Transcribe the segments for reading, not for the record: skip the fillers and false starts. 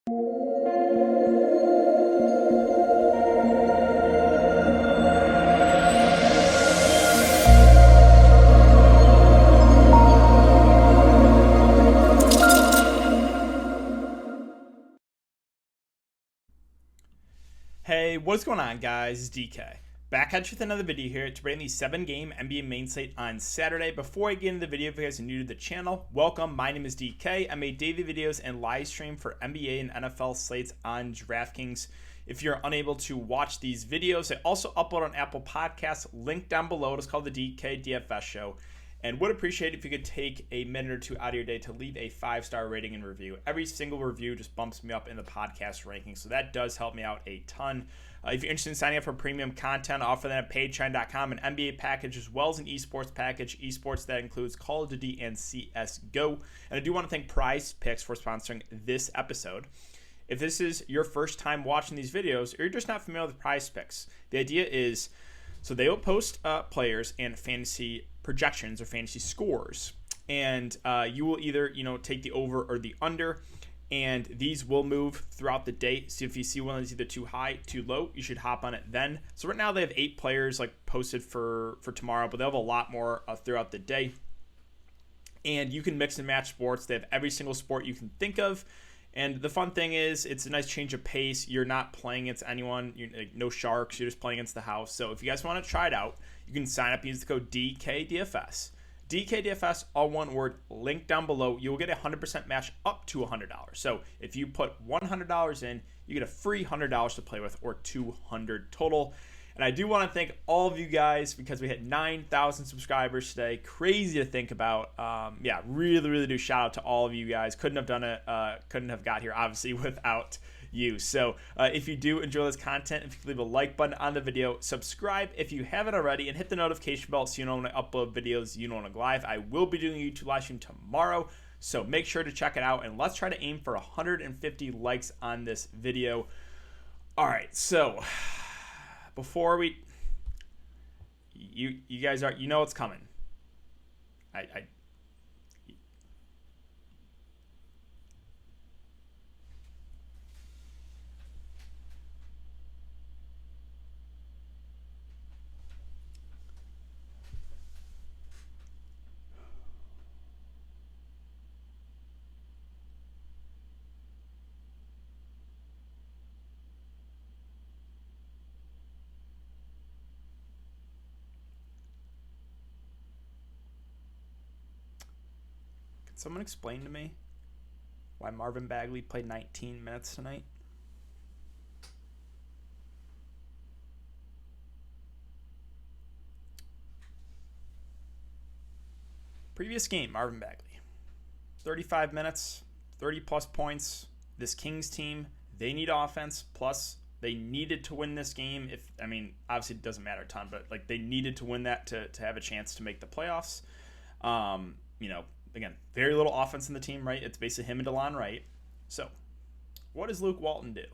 Hey, what's going on, guys? It's DK. Back at you with another video here to bring the 7-game NBA main slate on Saturday. Before I get into the video, if you guys are new to the channel, welcome. My name is DK. I make daily videos and live stream for NBA and NFL slates on Draftkings. If you're unable to watch these videos, I also upload on Apple Podcasts. Link down below. It's called the DKDFS Show. And would appreciate if you could take a minute or two out of your day to leave a 5-star rating and review. Every single review just bumps me up in the podcast ranking, so that does help me out a ton. If you're interested in signing up for premium content, I offer that at patreon.com, an NBA package as well as an esports package. Esports that includes Call of Duty and CSGO. And I do want to thank Prize Picks for sponsoring this episode. If this is your first time watching these videos, or you're just not familiar with Prize Picks, the idea is, so they will post players and fantasy projections or fantasy scores, and you will either take the over or the under, and these will move throughout the day. So if you see one that's either too high, too low, you should hop on it then. So right now they have 8 players posted for tomorrow, but they'll have a lot more throughout the day. And you can mix and match sports. They have every single sport you can think of. And the fun thing is, it's a nice change of pace. You're not playing against anyone. No sharks. You're just playing against the house. So if you guys want to try it out, you can sign up and use the code DKDFS. DKDFS, all one word, link down below. You will get a 100% match up to $100. So if you put $100 in, you get a free $100 to play with, or $200 total. And I do want to thank all of you guys because we hit 9,000 subscribers today. Crazy to think about. Really do shout out to all of you guys. Couldn't have done it. Couldn't have got here, obviously, without you. So if you do enjoy this content, if you could leave a like button on the video, subscribe if you haven't already, and hit the notification bell so you know when I upload videos, you know when I go live. I will be doing a YouTube live stream tomorrow, so make sure to check it out, and let's try to aim for 150 likes on this video. All right, so before we, you guys are, what's coming. Someone explain to me why Marvin Bagley played 19 minutes tonight? Previous game, Marvin Bagley. 35 minutes, 30-plus points. This Kings team, they need offense, plus they needed to win this game. Obviously it doesn't matter a ton, but they needed to win that to have a chance to make the playoffs. Again, very little offense in the team, right? It's basically him and DeLon Wright. So, what does Luke Walton do?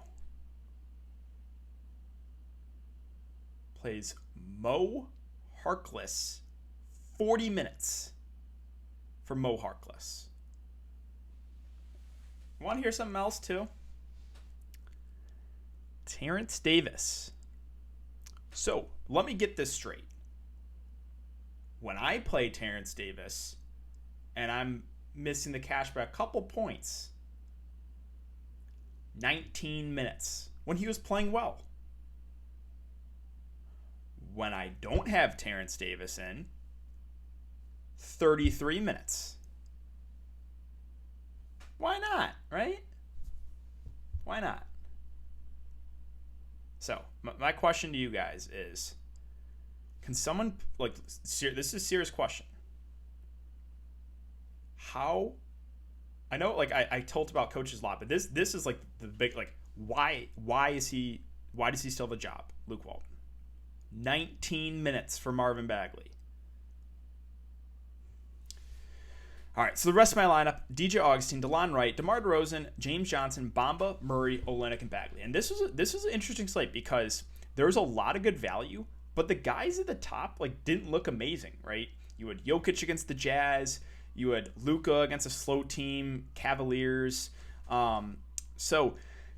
Plays Mo Harkless 40 minutes for Mo Harkless. Want to hear something else, too? Terrence Davis. So, let me get this straight. When I play Terrence Davis, and I'm missing the cash by a couple points, 19 minutes when he was playing well. When I don't have Terrence Davis in, 33 minutes. Why not, right? Why not? So, my question to you guys is, can someone, this is a serious question. How, I know I told about coaches a lot, but this is the big, why does he still have a job, Luke Walton? 19 minutes for Marvin Bagley. All right, so the rest of my lineup: DJ Augustin, DeLon Wright, DeMar DeRozan, James Johnson, Bamba, Murray, Olynyk, and Bagley. And this was an interesting slate because there was a lot of good value, but the guys at the top didn't look amazing, right? You had Jokic against the Jazz. You had Luka against a slow team, Cavaliers. So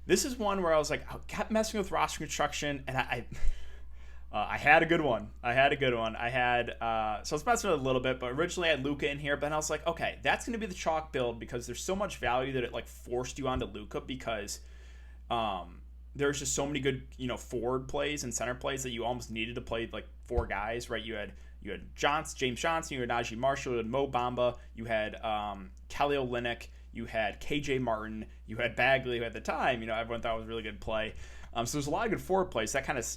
this is one where I was like, I kept messing with roster construction, and I had a good one. So I was messing with it a little bit, but originally I had Luka in here, but then I was like, okay, that's going to be the chalk build because there's so much value that it like forced you onto Luka because there's just so many good, forward plays and center plays that you almost needed to play like 4 guys, right? You had James Johnson, you had Najee Marshall, you had Mo Bamba, you had Kelly Olynyk, you had KJ Martin, you had Bagley, who at the time, everyone thought was a really good play. So there's a lot of good forward plays that kind of,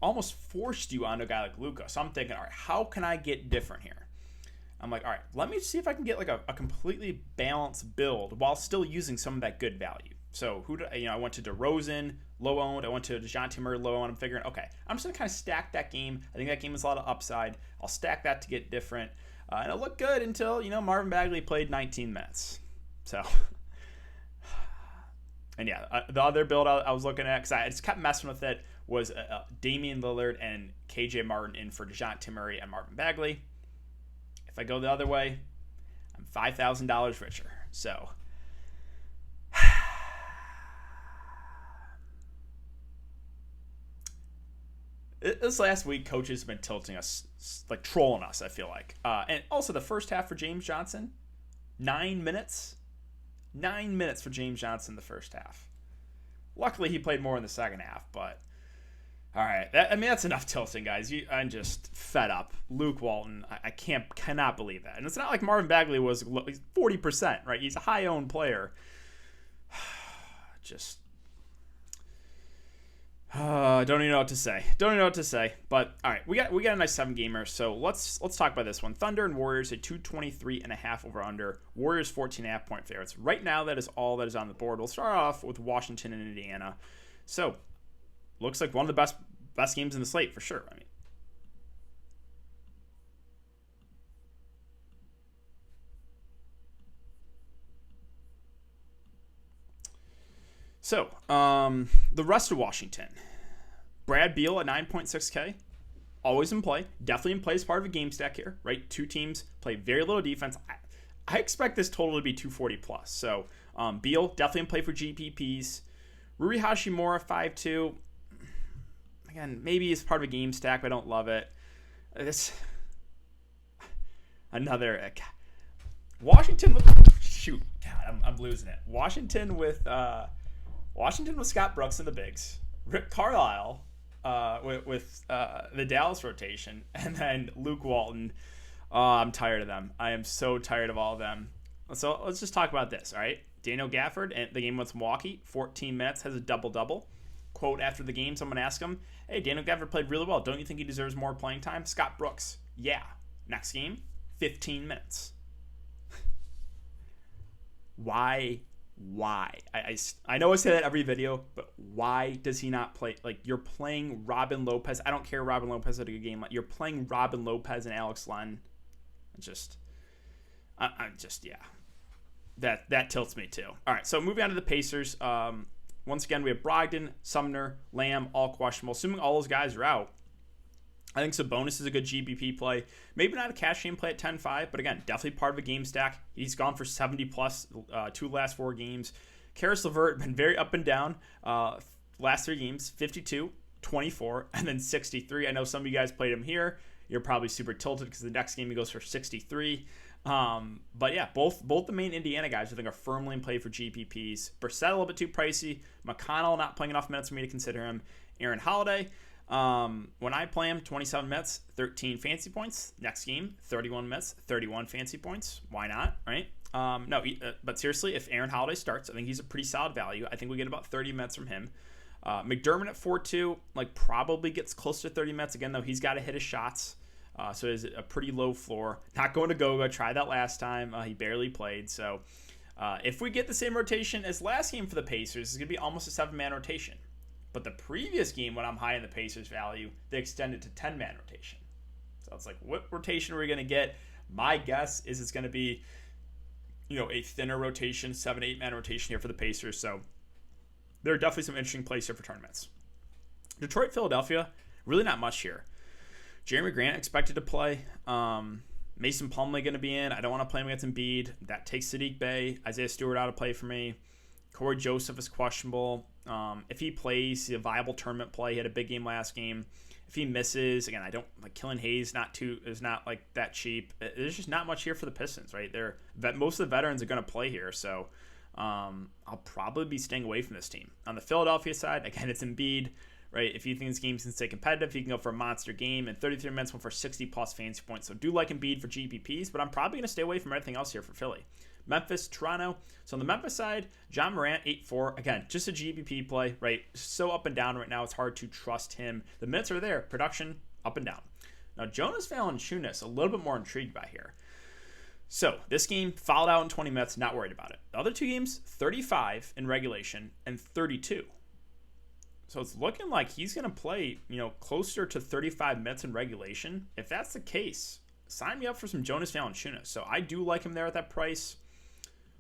almost forced you onto a guy like Luka. So I'm thinking, all right, how can I get different here? I'm like, all right, let me see if I can get like a completely balanced build while still using some of that good value. So I went to DeRozan, low owned. I went to DeJounte Murray, low owned. I'm figuring, okay, I'm just gonna kind of stack that game. I think that game has a lot of upside. I'll stack that to get different, and it looked good until Marvin Bagley played 19 minutes. So, and yeah, the other build I was looking at because I just kept messing with it was Damian Lillard and KJ Martin in for DeJounte Murray and Marvin Bagley. If I go the other way, I'm $5,000 richer. So. This last week, coaches have been tilting us, like trolling us, I feel like. And also the first half for James Johnson, 9 minutes. 9 minutes for James Johnson the first half. Luckily, he played more in the second half, but all right. That's enough tilting, guys. I'm just fed up. Luke Walton, I cannot believe that. And it's not like Marvin Bagley was 40%, right? He's a high-owned player. Just... don't even know what to say. But all right, we got a nice 7-gamer. So let's talk about this one. Thunder and Warriors a 223.5 over under. Warriors 14.5 point favorites. Right now, that is all that is on the board. We'll start off with Washington and Indiana. So looks like one of the best games in the slate for sure. So, the rest of Washington. Brad Beal at 9.6K. Always in play. Definitely in play as part of a game stack here, right? 2 teams play very little defense. I expect this total to be 240 plus. So, Beal definitely in play for GPPs. Rui Hachimura 5.2. Again, maybe it's part of a game stack, but I don't love it. This another Washington with God, I'm losing it. Washington with Scott Brooks in the bigs, Rick Carlisle with the Dallas rotation, and then Luke Walton. I'm tired of them. I am so tired of all of them. So let's just talk about this, all right? Daniel Gafford, and the game with Milwaukee, 14 minutes, has a double-double. Quote after the game, someone asked him, hey, Daniel Gafford played really well. Don't you think he deserves more playing time? Scott Brooks, yeah. Next game, 15 minutes. Why? I know I say that every video, but why does he not play? Like, you're playing Robin Lopez. I don't care Robin Lopez had a good game. You're playing Robin Lopez and Alex Len. Yeah. That tilts me too. All right, so moving on to the Pacers. Once again, we have Brogdon, Sumner, Lamb, all questionable. Assuming all those guys are out, I think Sabonis is a good GPP play. Maybe not a cash game play at 10-5, but again, definitely part of a game stack. He's gone for 70-plus 2 last 4 games. Karis LeVert been very up and down. Last 3 games, 52, 24, and then 63. I know some of you guys played him here. You're probably super tilted because the next game he goes for 63. But yeah, both the main Indiana guys I think are firmly in play for GPPs. Brissett a little bit too pricey. McConnell not playing enough minutes for me to consider him. Aaron Holiday. When I play him, 27 minutes, 13 fancy points. Next game, 31 minutes, 31 fancy points. Why not, right? But seriously, if Aaron Holiday starts, I think he's a pretty solid value. I think we get about 30 minutes from him. McDermott at 4.2, probably gets close to 30 minutes. Again, though, he's got to hit his shots. So it's a pretty low floor. Not going to Goga. Tried that last time. He barely played. So if we get the same rotation as last game for the Pacers, it's going to be almost a 7-man rotation. But the previous game, when I'm high in the Pacers value, they extended to 10-man rotation. So it's like, what rotation are we going to get? My guess is it's going to be, a thinner rotation, 7-8-man rotation here for the Pacers. So there are definitely some interesting plays here for tournaments. Detroit, Philadelphia, really not much here. Jeremy Grant expected to play. Mason Plumlee going to be in. I don't want to play him against Embiid. That takes Sadiq Bey. Isaiah Stewart out of play for me. Corey Joseph is questionable. If he plays, he's a viable tournament play. He had a big game last game. If he misses, again, I don't like Killian Hayes. Is not like that cheap. There's just not much here for the Pistons, right? Most of the veterans are going to play here, so I'll probably be staying away from this team. On the Philadelphia side, again, it's Embiid, right? If you think this game can stay competitive, he can go for a monster game, and 33 minutes went for 60 plus fantasy points. So do like Embiid for GPPs, but I'm probably going to stay away from everything else here for Philly. Memphis, Toronto. So on the Memphis side, John Morant, 8-4. Again, just a GPP play, right? So up and down right now, it's hard to trust him. The minutes are there. Production, up and down. Now, Jonas Valanciunas, a little bit more intrigued by here. So this game, fouled out in 20 minutes, not worried about it. The other two games, 35 in regulation and 32. So it's looking like he's going to play, closer to 35 minutes in regulation. If that's the case, sign me up for some Jonas Valanciunas. So I do like him there at that price.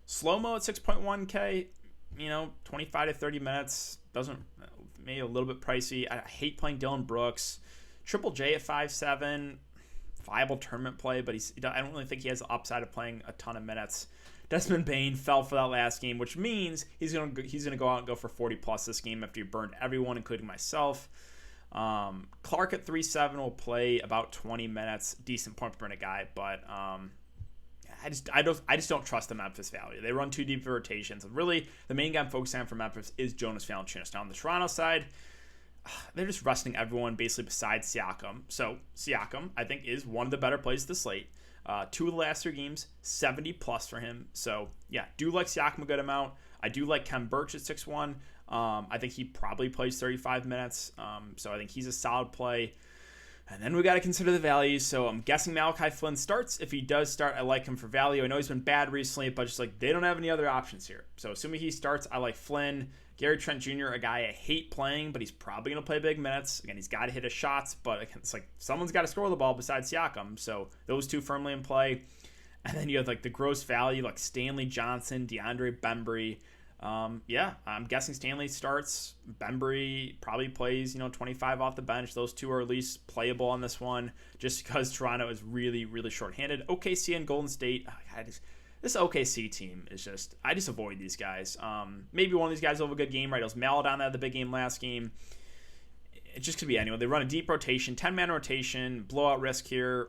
Slow-mo at 6.1K, 25 to 30 minutes. Maybe a little bit pricey. I hate playing Dylan Brooks. Triple J at 5.7. Viable tournament play, but I don't really think he has the upside of playing a ton of minutes. Desmond Bane fell for that last game, which means he's gonna go out and go for 40 plus this game after he burned everyone, including myself. Clark at 3.7 will play about 20 minutes, decent point per minute guy, but I just don't trust the Memphis value. They run too deep for rotations. And really, the main guy I'm focusing on for Memphis is Jonas Valanciunas. Now on the Toronto side, they're just resting everyone basically besides Siakam. So Siakam, I think, is one of the better plays to the slate. 2 of the last 3 games, 70 plus for him. So yeah, do like Siakam a good amount. I do like Kem Birch at 6.1. I think he probably plays 35 minutes. So I think he's a solid play. And then we got to consider the values. So I'm guessing Malachi Flynn starts. If he does start, I like him for value. I know he's been bad recently, but just like they don't have any other options here. So assuming he starts, I like Flynn. Gary Trent Jr., a guy I hate playing, but he's probably going to play big minutes. Again, he's got to hit his shots, but it's like someone's got to score the ball besides Siakam. So those two firmly in play. And then you have like the gross value, like Stanley Johnson, DeAndre Bembry. I'm guessing Stanley starts. Bembry probably plays, 25 off the bench. Those two are at least playable on this one just because Toronto is really, really shorthanded. OKC and Golden State, this OKC team is I just avoid these guys. Maybe one of these guys will have a good game, right? It was Maladon that had the big game last game. It just could be anyone. They run a deep rotation, 10-man rotation, blowout risk here.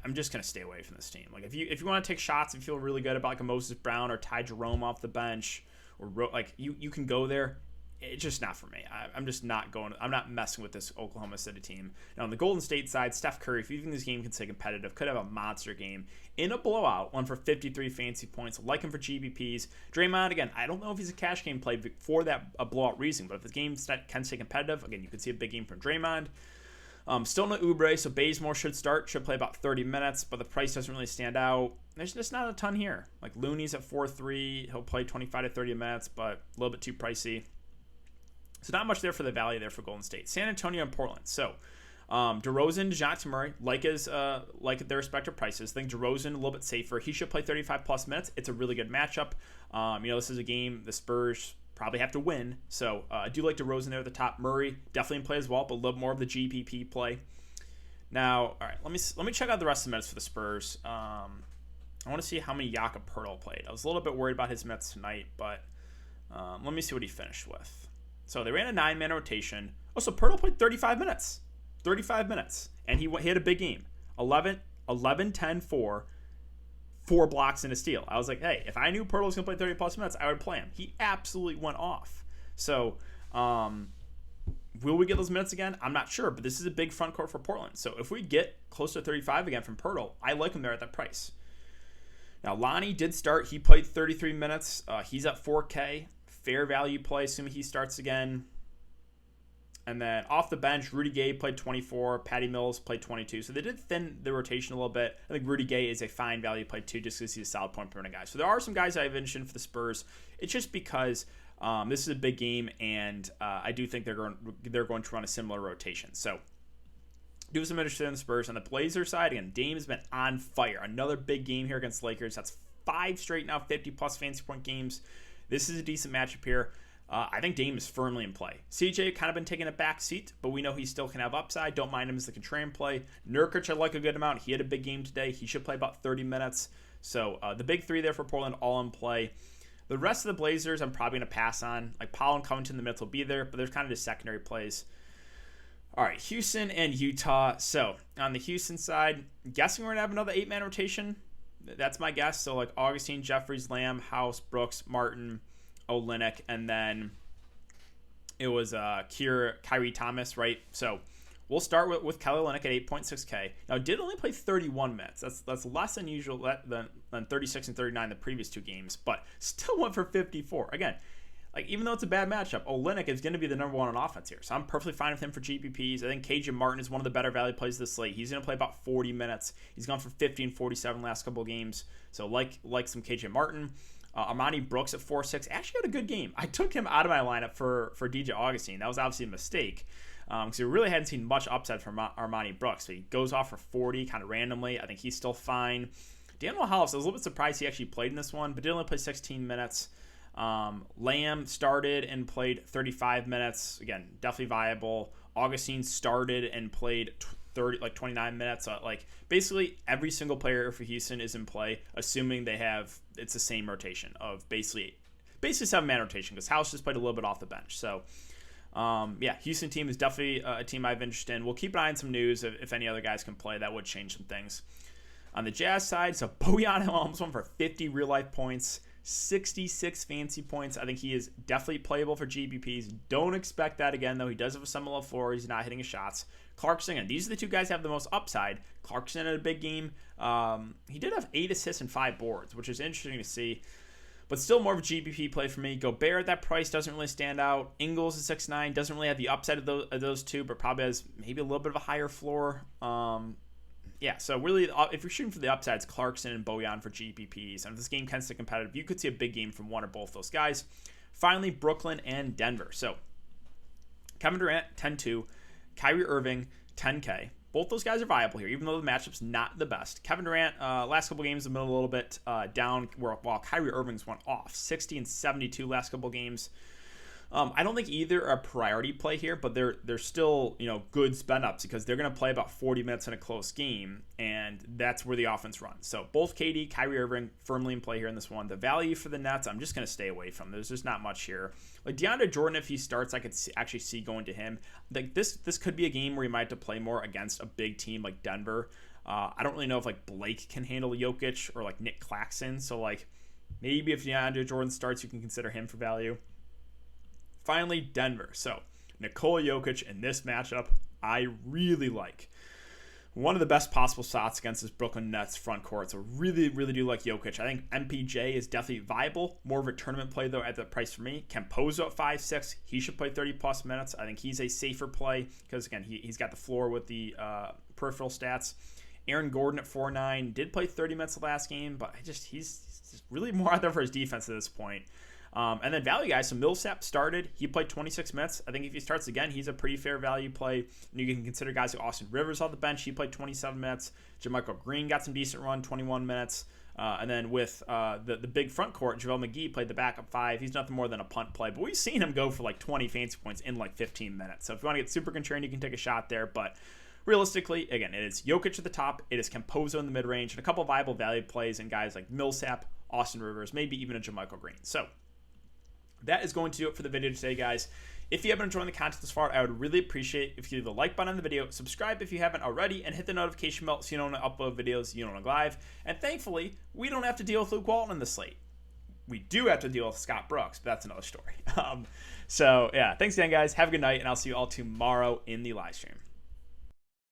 I'm just going to stay away from this team. Like if you want to take shots and feel really good about like a Moses Brown or Ty Jerome off the bench, or like you can go there. It's just not for me. I'm just not going. I'm not messing with this Oklahoma City team. Now on the Golden State side, Steph Curry, if you think this game can stay competitive, could have a monster game in a blowout. One for 53 fantasy points. Like him for GBPs. Draymond, again, I don't know if he's a cash game play for that a blowout reason, but if the game can stay competitive, again, you could see a big game from Draymond. Still no Oubre, so Bazemore should play about 30 minutes, but the price doesn't really stand out. There's just not a ton here. Like Looney's at 4.3, he'll play 25 to 30 minutes, but a little bit too pricey. So not much there for the value there for Golden State. San Antonio and Portland. So DeRozan, DeJounte Murray, like their respective prices. I think DeRozan a little bit safer. He should play 35 plus minutes. It's a really good matchup. This is a game the Spurs probably have to win. So I do like DeRozan there at the top. Murray definitely in play as well, but a little more of the GPP play. Now, all right, let me check out the rest of the minutes for the Spurs. I want to see how many Jakob Poeltl played. I was a little bit worried about his minutes tonight, but let me see what he finished with. So they ran a 9-man rotation. Oh, so Poeltl played 35 minutes. 35 minutes. And he had a big game. 11, 10, 4 blocks and a steal. I was like, hey, if I knew Poeltl was going to play 30 plus minutes, I would play him. He absolutely went off. So will we get those minutes again? I'm not sure, but this is a big front court for Portland. So if we get close to 35 again from Poeltl, I like him there at that price. Now, Lonnie did start. He played 33 minutes. He's at 4K. Fair value play, assuming he starts again. And then off the bench, Rudy Gay played 24. Patty Mills played 22. So they did thin the rotation a little bit. I think Rudy Gay is a fine value play too, just because he's a solid point per minute guy. So there are some guys I've mentioned for the Spurs. It's just because this is a big game, and I do think they're going to run a similar rotation. So do some interest in the Spurs. On the Blazers side, again, Dame has been on fire. Another big game here against the Lakers. That's 5 straight now, 50-plus fantasy point games. This is a decent matchup here. I think Dame is firmly in play. CJ kind of been taking a back seat, but we know he still can have upside. Don't mind him as the contrarian play. Nurkic, I like a good amount. He had a big game today. He should play about 30 minutes. So the big three there for Portland, all in play. The rest of the Blazers, I'm probably going to pass on. Like Powell and Covington in the middle will be there, but there's kind of just secondary plays. All right, Houston and Utah. So on the Houston side, guessing we're going to have another 8-man rotation. That's my guess. So like Augustine, Jeffries, Lamb, House, Brooks, Martin, Olynyk, and then it was Kyrie Thomas, right? So we'll start with Kelly Olynyk at 8.6K. Now, did only play 31 minutes. That's less than usual than 36 and 39 the previous 2 games, but still went for 54. Again, like even though it's a bad matchup, Olynyk is going to be the number 1 on offense here. So I'm perfectly fine with him for GPPs. I think KJ Martin is one of the better value plays of the slate. He's going to play about 40 minutes. He's gone for 50 and 47 last couple of games. So like some KJ Martin. Armani Brooks at 4.6 actually had a good game. I took him out of my lineup for DJ Augustine. That was obviously a mistake because we really hadn't seen much upside from Armani Brooks. So he goes off for 40 kind of randomly. I think he's still fine. Daniel House, I was a little bit surprised he actually played in this one, but did only play 16 minutes. Lamb started and played 35 minutes. Again, definitely viable. Augustine started and played 29 minutes. Like basically every single player for Houston is in play, assuming it's the same rotation of basically 7-man rotation because House just played a little bit off the bench. So Houston team is definitely a team I've interested in. We'll keep an eye on some news if any other guys can play. That would change some things. On the Jazz side, so Bojan almost went for 50 real life points. 66 fancy points. I think he is definitely playable for GPPs. Don't expect that again, though. He does have a similar floor. He's not hitting his shots. Clarkson, and these are the 2 guys that have the most upside. Clarkson had a big game. He did have 8 assists and 5 boards, which is interesting to see. But still more of a GPP play for me. Gobert at that price doesn't really stand out. Ingles at 6'9", doesn't really have the upside of those 2, but probably has maybe a little bit of a higher floor. So really, if you're shooting for the upsides, Clarkson and Bojan for GPPs. And if this game can stay competitive, you could see a big game from one or both those guys. Finally, Brooklyn and Denver. So Kevin Durant, 10-2. Kyrie Irving, 10K. Both those guys are viable here, even though the matchup's not the best. Kevin Durant, last couple games, have been a little bit down, while Kyrie Irving's went off. 60 and 72 last couple games. I don't think either are a priority play here, but they're still good spend ups because they're going to play about 40 minutes in a close game, and that's where the offense runs. So both KD, Kyrie Irving firmly in play here in this one. The value for the Nets, I'm just going to stay away from. There's just not much here. Like DeAndre Jordan, if he starts, I could actually see going to him. Like this could be a game where he might have to play more against a big team like Denver. I don't really know if like Blake can handle Jokic or like Nick Claxton. So like maybe if DeAndre Jordan starts, you can consider him for value. Finally, Denver. So, Nikola Jokic in this matchup, I really like. One of the best possible shots against this Brooklyn Nets front court. So, really, really do like Jokic. I think MPJ is definitely viable. More of a tournament play, though, at the price for me. Campazzo at 5'6". He should play 30-plus minutes. I think he's a safer play because, again, he's got the floor with the peripheral stats. Aaron Gordon at 4'9". Did play 30 minutes the last game, but he's just really more out there for his defense at this point. And then value guys, so Millsap started. He played 26 minutes. I think if he starts again, he's a pretty fair value play. And you can consider guys like Austin Rivers on the bench. He played 27 minutes. JaMychal Green got some decent run, 21 minutes. And then with the big front court, JaVale McGee played the backup 5. He's nothing more than a punt play. But we've seen him go for like 20 fancy points in like 15 minutes. So if you want to get super contrarian, you can take a shot there. But realistically, again, it is Jokic at the top. It is Campazzo in the mid-range. And a couple of viable value plays and guys like Millsap, Austin Rivers, maybe even a JaMychal Green. So that is going to do it for the video today, guys. If you have been enjoying the content this far, I would really appreciate if you leave a like button on the video, subscribe if you haven't already, and hit the notification bell so you don't upload videos you don't live. And thankfully, we don't have to deal with Luke Walton in the slate. We do have to deal with Scott Brooks, but that's another story. Thanks again, guys. Have a good night, and I'll see you all tomorrow in the live stream.